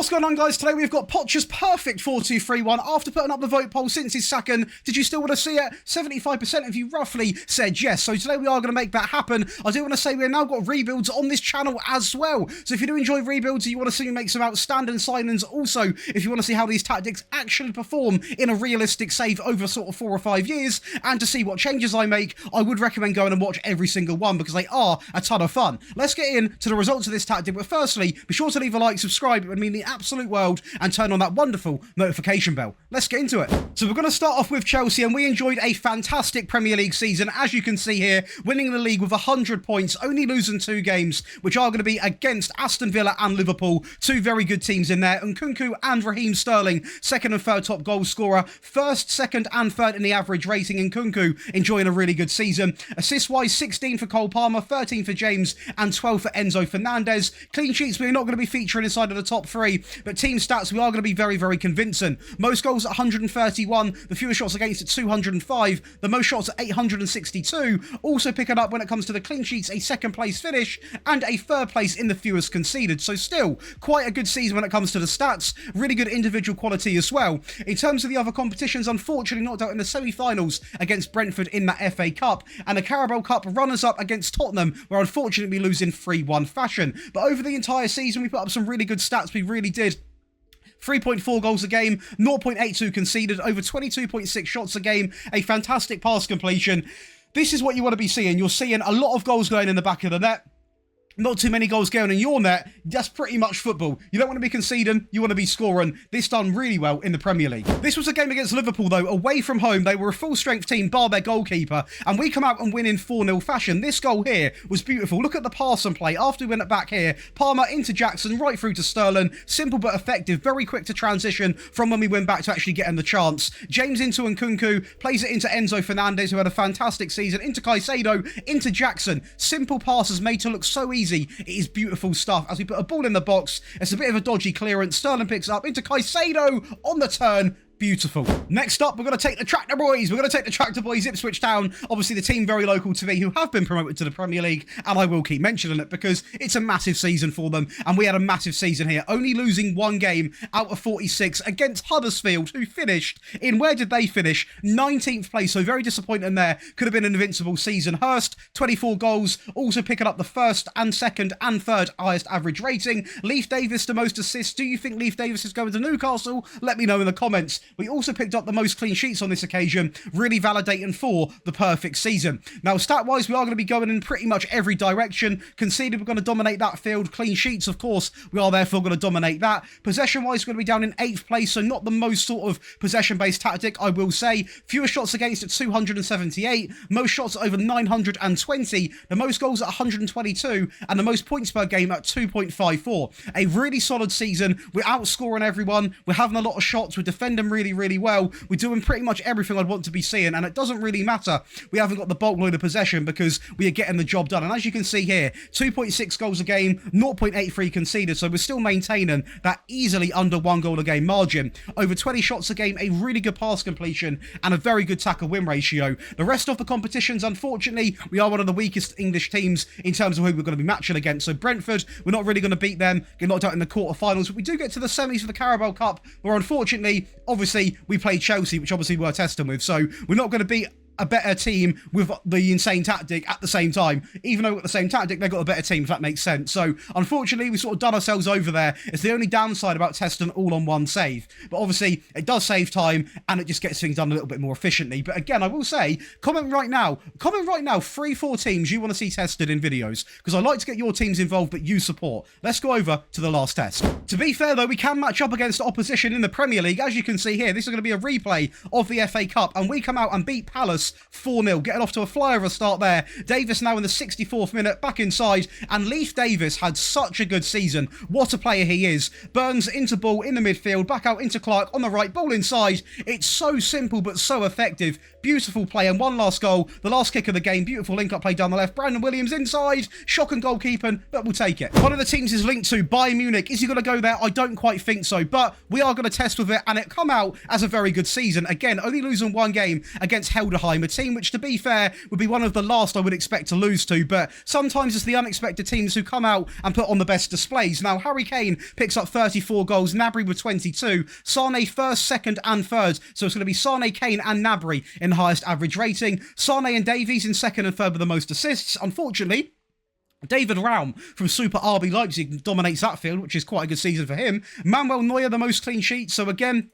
What's going on, guys? Today we've got Poch's perfect 4-2-3-1. After putting up the vote poll since his second, did you still want to see it? 75% of you roughly said yes. So today we are going to make that happen. I do want to say we've now got rebuilds on this channel as well. So if you do enjoy rebuilds and you want to see me make some outstanding signings, also if you want to see how these tactics actually perform in a realistic save over sort of 4 or 5 years, and to see what changes I make, I would recommend going and watch every single one because they are a ton of fun. Let's get into the results of this tactic, but firstly, be sure to leave a like, subscribe, it would mean the absolute world, and turn on that wonderful notification bell. Let's get into it. So we're going to start off with Chelsea, and we enjoyed a fantastic Premier League season, as you can see here, winning the league with 100 points, only losing 2 games, which are going to be against Aston Villa and Liverpool, 2 very good teams in there, and Nkunku and Raheem Sterling, second and third top goal scorer, first, second and third in the average rating, and Nkunku enjoying a really good season. Assist-wise, 16 for Cole Palmer, 13 for James, and 12 for Enzo Fernandez. Clean sheets, we're not going to be featuring inside of the top 3, but team stats, we are going to be very, very convincing. Most goals at 131, the fewest shots against at 205, the most shots at 862. Also picking up when it comes to the clean sheets, a second place finish and a third place in the fewest conceded. So still quite a good season when it comes to the stats. Really good individual quality as well. In terms of the other competitions, unfortunately knocked out in the semi-finals against Brentford in that FA Cup, and the Carabao Cup runners-up against Tottenham, where unfortunately we lose in 3-1 fashion. But over the entire season, we put up some really good stats. We really did. 3.4 goals a game, 0.82 conceded, over 22.6 shots a game, a fantastic pass completion. This is what you want to be seeing. You're seeing a lot of goals going in the back of the net. Not too many goals going in your net. That's pretty much football. You don't want to be conceding, you want to be scoring. This done really well in the Premier League. This was a game against Liverpool, though, away from home. They were a full-strength team, bar their goalkeeper, and we come out and win in 4-0 fashion. This goal here was beautiful. Look at the pass and play. After we win it back here, Palmer into Jackson, right through to Sterling. Simple but effective, very quick to transition from when we went back to actually getting the chance. James into Nkunku, plays it into Enzo Fernandez, who had a fantastic season, into Caicedo, into Jackson. Simple passes made to look so easy. It is beautiful stuff. As we put a ball in the box, it's a bit of a dodgy clearance. Sterling picks up into Caicedo on the turn. Beautiful. Next up, we're going to take the Tractor Boys. We're going to take the Tractor Boys, Ipswich Town. Obviously, the team very local to me who have been promoted to the Premier League, and I will keep mentioning it because it's a massive season for them, and we had a massive season here, only losing 1 game out of 46 against Huddersfield, who finished in, where did they finish? 19th place, so very disappointing there. Could have been an invincible season. Hurst, 24 goals, also picking up the first and second and third highest average rating. Leif Davis, the most assists. Do you think Leif Davis is going to Newcastle? Let me know in the comments. We also picked up the most clean sheets on this occasion, really validating for the perfect season. Now, stat-wise, we are going to be going in pretty much every direction. Conceded, we're going to dominate that field. Clean sheets, of course, we are therefore going to dominate that. Possession-wise, we're going to be down in 8th place, so not the most sort of possession-based tactic, I will say. Fewer shots against at 278, most shots at over 920, the most goals at 122, and the most points per game at 2.54. A really solid season. We're outscoring everyone. We're having a lot of shots. We're defending really well. We're doing pretty much everything I'd want to be seeing, and it doesn't really matter. We haven't got the bulk load of possession because we are getting the job done. And as you can see here, 2.6 goals a game, 0.83 conceded, so we're still maintaining that easily under 1 goal a game margin. Over 20 shots a game, a really good pass completion, and a very good tackle win ratio. The rest of the competitions, unfortunately, we are one of the weakest English teams in terms of who we're going to be matching against. So Brentford, we're not really going to beat them, get knocked out in the quarterfinals, but we do get to the semis for the Carabao Cup, where unfortunately, obviously, we played Chelsea, which obviously we're testing with, so we're not going to beat a better team with the insane tactic at the same time. Even though we've got the same tactic, they've got a better team, if that makes sense. So, unfortunately, we sort of done ourselves over there. It's the only downside about testing all on one save. But obviously, it does save time, and it just gets things done a little bit more efficiently. But again, I will say, comment right now, 3-4 teams you want to see tested in videos, because I like to get your teams involved that you support. Let's go over to the last test. To be fair, though, we can match up against opposition in the Premier League. As you can see here, this is going to be a replay of the FA Cup, and we come out and beat Palace 4-0, getting off to a flyover start there. Davis now in the 64th minute, back inside, and Leif Davis had such a good season. What a player he is. Burns into ball in the midfield, back out into Clark on the right, ball inside. It's so simple but so effective. Beautiful play, and one last goal, the last kick of the game. Beautiful link-up play down the left. Brandon Williams inside, shocking goalkeeping, but we'll take it. One of the teams is linked to Bayern Munich. Is he going to go there? I don't quite think so, but we are going to test with it, and it come out as a very good season. Again, only losing 1 game against Heidenheim time. A team which, to be fair, would be one of the last I would expect to lose to, but sometimes it's the unexpected teams who come out and put on the best displays. Now, Harry Kane picks up 34 goals, Gnabry with 22, Sane first, second and third, so it's going to be Sane, Kane and Gnabry in the highest average rating. Sane and Davies in second and third with the most assists. Unfortunately, David Raum from Super RB Leipzig dominates that field, which is quite a good season for him. Manuel Neuer, the most clean sheets, so again,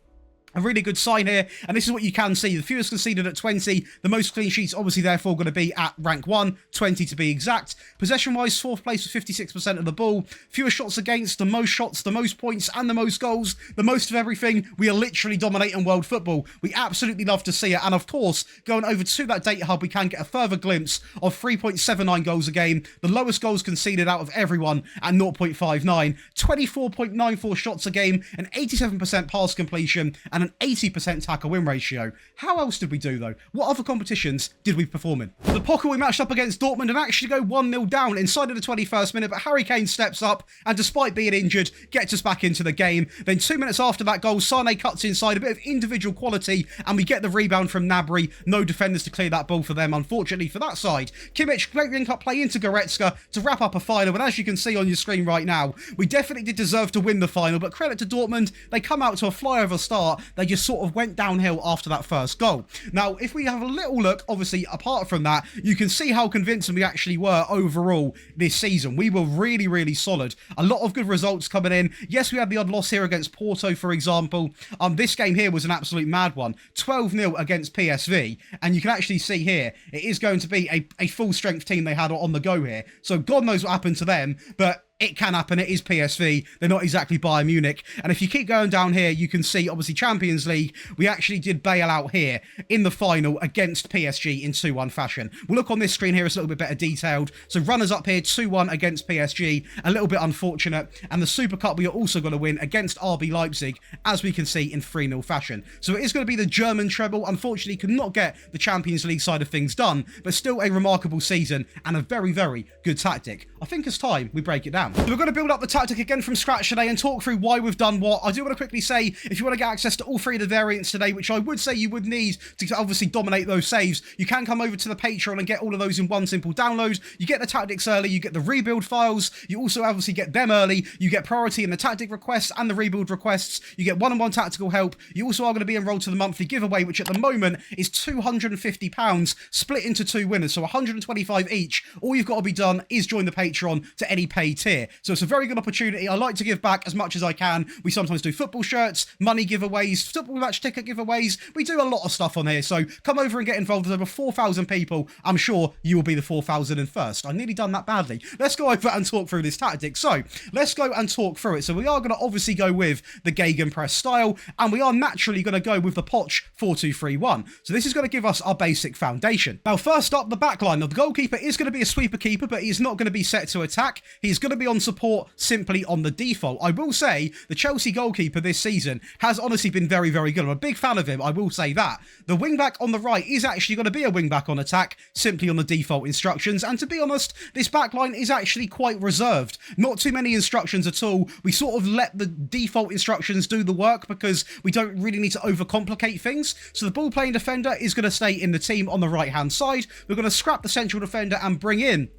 a really good sign here, and this is what you can see. The fewest conceded at 20, the most clean sheets obviously therefore going to be at rank 1, 20 to be exact. Possession-wise, 4th place with 56% of the ball. Fewer shots against, the most shots, the most points, and the most goals. The most of everything. We are literally dominating world football. We absolutely love to see it, and of course, going over to that data hub, we can get a further glimpse of 3.79 goals a game, the lowest goals conceded out of everyone at 0.59, 24.94 shots a game, an 87% pass completion, and an 80% tackle win ratio. How else did we do though? What other competitions did we perform in? The Poker we matched up against Dortmund and actually go 1-0 down inside of the 21st minute, but Harry Kane steps up and despite being injured, gets us back into the game. Then 2 minutes after that goal, Sane cuts inside, a bit of individual quality, and we get the rebound from Gnabry. No defenders to clear that ball for them, unfortunately for that side. Kimmich, great link-up play into Goretzka to wrap up a final, and as you can see on your screen right now, we definitely did deserve to win the final, but credit to Dortmund, they come out to a flyover start. They just sort of went downhill after that first goal. Now, if we have a little look, obviously, apart from that, you can see how convincing we actually were overall this season. We were really, really solid. A lot of good results coming in. Yes, we had the odd loss here against Porto, for example. This game here was an absolute mad one. 12-0 against PSV. And you can actually see here, it is going to be a full-strength team they had on the go here. So God knows what happened to them, but it can happen. It is PSV. They're not exactly Bayern Munich. And if you keep going down here, you can see, obviously, Champions League, we actually did bail out here in the final against PSG in 2-1 fashion. We'll look on this screen here, it's a little bit better detailed. So runners up here, 2-1 against PSG. A little bit unfortunate. And the Super Cup, we are also going to win against RB Leipzig, as we can see, in 3-0 fashion. So it is going to be the German treble. Unfortunately, could not get the Champions League side of things done, but still a remarkable season and a very, very good tactic. I think it's time we break it down. So we're going to build up the tactic again from scratch today and talk through why we've done what. I do want to quickly say, if you want to get access to all 3 of the variants today, which I would say you would need to obviously dominate those saves, you can come over to the Patreon and get all of those in one simple download. You get the tactics early, you get the rebuild files, you also obviously get them early, you get priority in the tactic requests and the rebuild requests, you get one-on-one tactical help, you also are going to be enrolled to the monthly giveaway, which at the moment is £250 split into 2 winners, so 125 each. All you've got to be done is join the Patreon to any paid tier. So it's a very good opportunity. I like to give back as much as I can. We sometimes do football shirts, money giveaways, football match ticket giveaways. We do a lot of stuff on here. So come over and get involved with over 4,000 people. I'm sure you will be the 4,001st. I've nearly done that badly. Let's go over and talk through this tactic. So let's go and talk through it. So we are going to obviously go with the Gegenpress style, and we are naturally going to go with the Poch 4-2-3-1. So this is going to give us our basic foundation. Now, first up, the backline. Now, the goalkeeper is going to be a sweeper keeper, but he's not going to be set to attack. He's going to be on support simply on the default. I will say the Chelsea goalkeeper this season has honestly been very, very good. I'm a big fan of him, I will say that. The wing-back on the right is actually going to be a wing-back on attack, simply on the default instructions. And to be honest, this backline is actually quite reserved. Not too many instructions at all. We sort of let the default instructions do the work because we don't really need to overcomplicate things. So the ball-playing defender is going to stay in the team on the right-hand side. We're going to scrap the central defender and bring in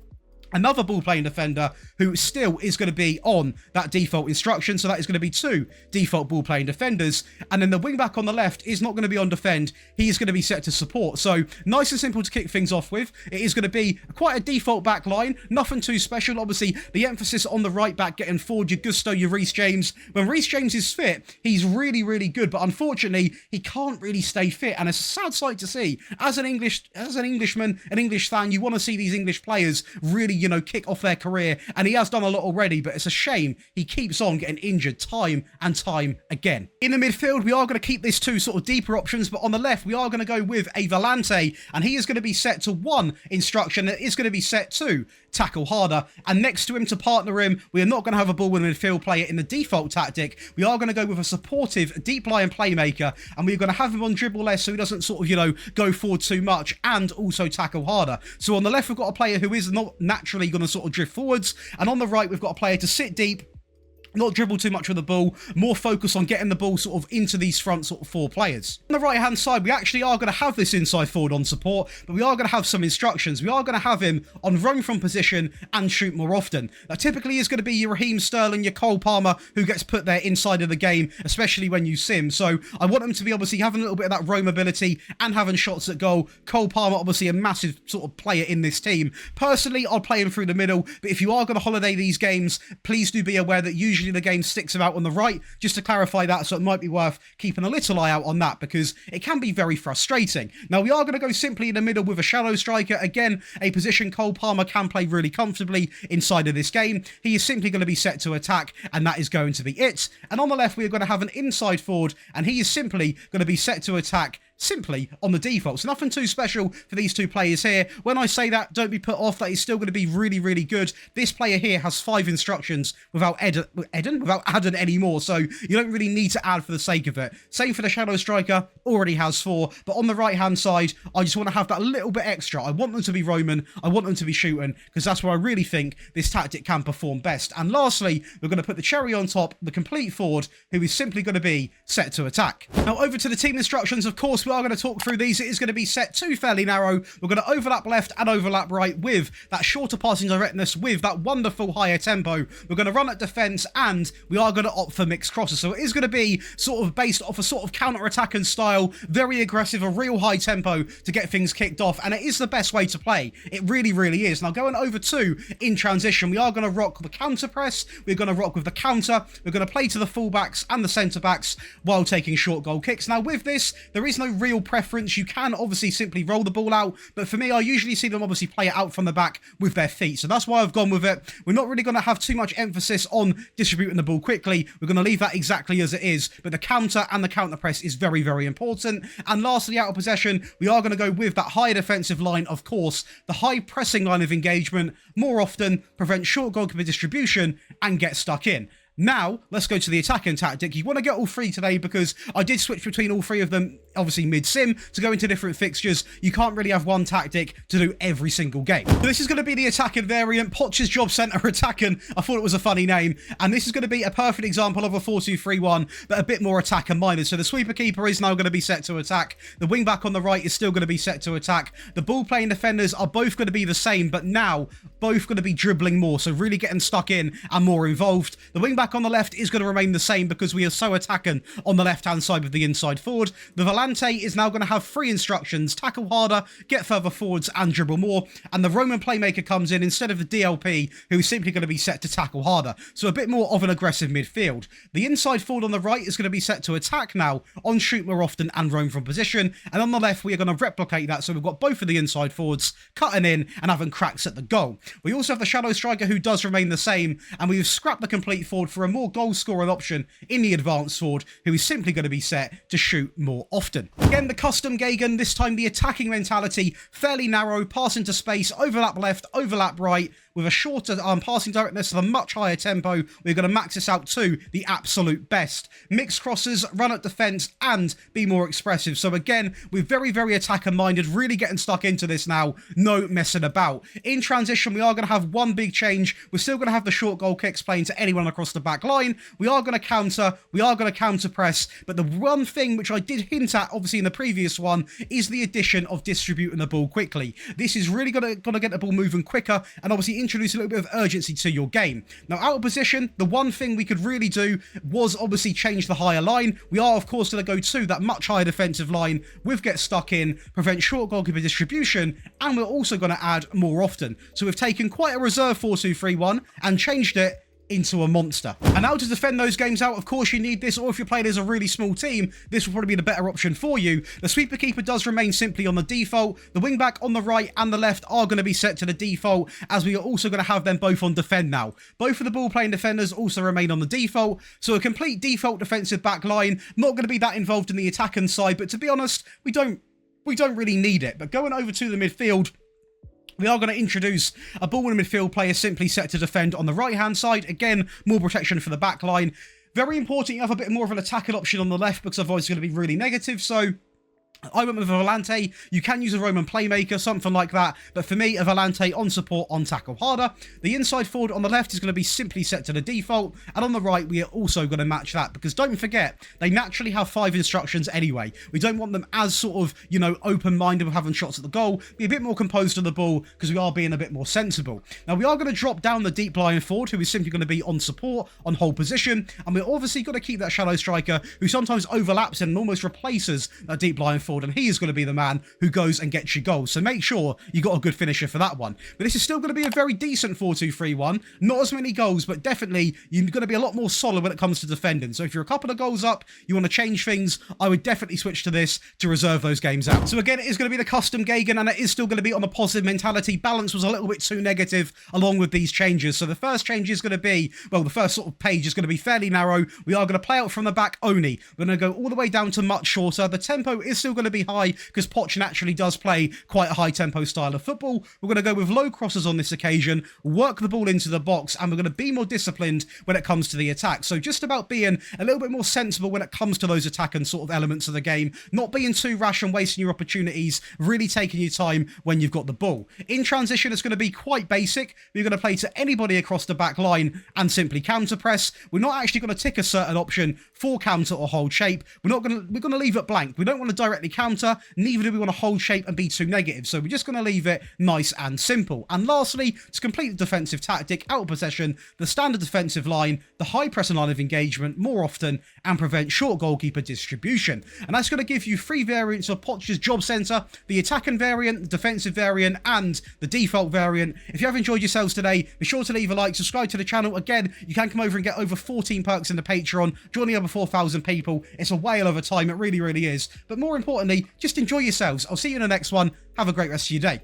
another ball-playing defender who still is going to be on that default instruction. So that is going to be 2 default ball-playing defenders. And then the wing-back on the left is not going to be on defend. He is going to be set to support. So nice and simple to kick things off with. It is going to be quite a default back line. Nothing too special. Obviously, the emphasis on the right back, getting forward your Gusto, your Reece James. When Reece James is fit, he's really, really good. But unfortunately, he can't really stay fit. And it's a sad sight to see. As an Englishman, an English fan, you want to see these English players really, kick off their career, and he has done a lot already, but it's a shame he keeps on getting injured time and time again. In the midfield, we are going to keep this 2 sort of deeper options, but on the left, we are going to go with a Volante, and he is going to be set to 1 instruction. It is going to be set to tackle harder, and next to him to partner him, we are not going to have a ball with a midfield player in the default tactic. We are going to go with a supportive deep lying playmaker, and we're going to have him on dribble less so he doesn't sort of, go forward too much, and also tackle harder. So on the left, we've got a player who is not naturally going to sort of drift forwards, and on the right, we've got a player to sit deep not dribble too much with the ball, more focus on getting the ball sort of into these front sort of 4 players. On the right-hand side, we actually are going to have this inside forward on support, but we are going to have some instructions. We are going to have him on roam from position and shoot more often. That typically is going to be your Raheem Sterling, your Cole Palmer, who gets put there inside of the game, especially when you sim. So I want him to be obviously having a little bit of that roam ability and having shots at goal. Cole Palmer, obviously a massive sort of player in this team. Personally, I'll play him through the middle, but if you are going to holiday these games, please do be aware that usually the game sticks him out on the right, just to clarify that, so it might be worth keeping a little eye out on that, because it can be very frustrating. Now, we are going to go simply in the middle with a shadow striker. Again, a position Cole Palmer can play really comfortably inside of this game. He is simply going to be set to attack, and that is going to be it. And on the left, we are going to have an inside forward, and he is simply going to be set to attack simply on the default. So nothing too special for these 2 players here. When I say that, don't be put off. That is still going to be really, really good. This player here has 5 instructions without adding any more. So you don't really need to add for the sake of it. Same for the shadow striker, already has 4. But on the right-hand side, I just want to have that little bit extra. I want them to be roaming. I want them to be shooting, because that's where I really think this tactic can perform best. And lastly, we're going to put the cherry on top, the complete forward, who is simply going to be set to attack. Now, over to the team instructions. Of course, we are going to talk through these. It is going to be set to fairly narrow. We're going to overlap left and overlap right with that shorter passing directness, with that wonderful higher tempo. We're going to run at defence, and we are going to opt for mixed crosses. So it is going to be sort of based off a sort of counter-attacking style, very aggressive, a real high tempo to get things kicked off, and it is the best way to play. It really, really is. Now, going over to in transition, we are going to rock the counter press. We're going to rock with the counter. We're going to play to the fullbacks and the centre-backs while taking short goal kicks. Now, with this, there is no real preference. You can obviously simply roll the ball out, but for me, I usually see them obviously play it out from the back with their feet, so that's why I've gone with it. We're not really going to have too much emphasis on distributing the ball quickly. We're going to leave that exactly as it is, but the counter and the counter press is very, very important. And lastly, out of possession, we are going to go with that high defensive line, of course, the high pressing line of engagement, more often prevent short goalkeeper distribution and get stuck in. Now, let's go to the attacking tactic. You want to get all 3 today, because I did switch between all 3 of them, obviously mid-sim, to go into different fixtures. You can't really have one tactic to do every single game. So this is going to be the attacking variant, Poch's Job Centre attacking. I thought it was a funny name. And this is going to be a perfect example of a 4-2-3-1, but a bit more attacker-minded. So the sweeper keeper is now going to be set to attack. The wing-back on the right is still going to be set to attack. The ball-playing defenders are both going to be the same, but now both going to be dribbling more, so really getting stuck in and more involved. The wing-back on the left is going to remain the same, because we are so attacking on the left-hand side with the inside forward. The volante is now going to have 3 instructions: tackle harder, get further forwards, and dribble more. And the Roman playmaker comes in instead of the DLP, who is simply going to be set to tackle harder. So a bit more of an aggressive midfield. The inside forward on the right is going to be set to attack now, on shoot more often and roam from position. And on the left, we are going to replicate that. So we've got both of the inside forwards cutting in and having cracks at the goal. We also have the shadow striker, who does remain the same. And we've scrapped the complete forward for a more goal-scoring option in the advanced forward, who is simply going to be set to shoot more often. Again, the custom Gegen, this time the attacking mentality, fairly narrow, pass into space, overlap left, overlap right, with a shorter passing directness and a much higher tempo. We're going to max this out to the absolute best. Mixed crosses, run at defence, and be more expressive. So again, we're very, very attacker-minded, really getting stuck into this now. No messing about. In transition, we are going to have one big change. We're still going to have the short goal kicks playing to anyone across the back line. We are going to counter. We are going to counter press. But the one thing which I did hint at, obviously in the previous one, is the addition of distributing the ball quickly. This is really going to get the ball moving quicker, and obviously introduce a little bit of urgency to your game. Now, out of position, the one thing we could really do was obviously change the higher line. We are, of course, going to go to that much higher defensive line with get stuck in, prevent short goalkeeper distribution, and we're also going to add more often. So we've taken quite a reserve 4-2-3-1 and changed it into a monster. And now to defend those games out, of course you need this, or if you're playing as a really small team, this will probably be the better option for you. The sweeper keeper does remain simply on the default. The wing back on the right and the left are going to be set to the default, as we are also going to have them both on defend now. Both of the ball playing defenders also remain on the default, so a complete default defensive back line. Not going to be that involved in the attacking side, but to be honest, we don't really need it. But going over to the midfield, we are going to introduce a ball in midfield player simply set to defend on the right-hand side. Again, more protection for the back line. Very important you have a bit more of an attacking option on the left, because otherwise it's going to be really negative. So I went with a Volante. You can use a Roman playmaker, something like that. But for me, a Volante on support, on tackle harder. The inside forward on the left is going to be simply set to the default. And on the right, we are also going to match that. Because don't forget, they naturally have 5 instructions anyway. We don't want them as sort of, you know, open-minded with having shots at the goal. Be a bit more composed on the ball because we are being a bit more sensible. Now, we are going to drop down the deep lying forward, who is simply going to be on support, on hold position. And we're obviously got to keep that shallow striker, who sometimes overlaps and almost replaces that deep lying forward. And he is going to be the man who goes and gets you goals. So make sure you got a good finisher for that one. But this is still going to be a very decent 4-2-3-1. Not as many goals, but definitely you're going to be a lot more solid when it comes to defending. So if you're a couple of goals up, you want to change things, I would definitely switch to this to reserve those games out. So again, it is going to be the custom Gegen, and it is still going to be on the positive mentality. Balance was a little bit too negative along with these changes. So the first change is going to be, well, the first sort of page is going to be fairly narrow. We are going to play out from the back only. We're going to go all the way down to much shorter. The tempo is still going to be high because Poch naturally does play quite a high tempo style of football. We're going to go with low crosses on this occasion, work the ball into the box, and we're going to be more disciplined when it comes to the attack. So just about being a little bit more sensible when it comes to those attack and sort of elements of the game, not being too rash and wasting your opportunities, really taking your time when you've got the ball. In transition, it's going to be quite basic. We're going to play to anybody across the back line and simply counter press. We're not actually going to tick a certain option for counter or hold shape. We're going to leave it blank. We don't want to directly counter, neither do we want to hold shape and be too negative. So we're just going to leave it nice and simple. And lastly, to complete the defensive tactic, out of possession, the standard defensive line, the high pressing line of engagement more often, and prevent short goalkeeper distribution. And that's going to give you 3 variants of Poch's job centre: the attacking variant, the defensive variant, and the default variant. If you have enjoyed yourselves today, be sure to leave a like, subscribe to the channel. Again, you can come over and get over 14 perks in the Patreon, join the over 4,000 people. It's a whale of a time, it really, really is. But more importantly, just enjoy yourselves. I'll see you in the next one. Have a great rest of your day.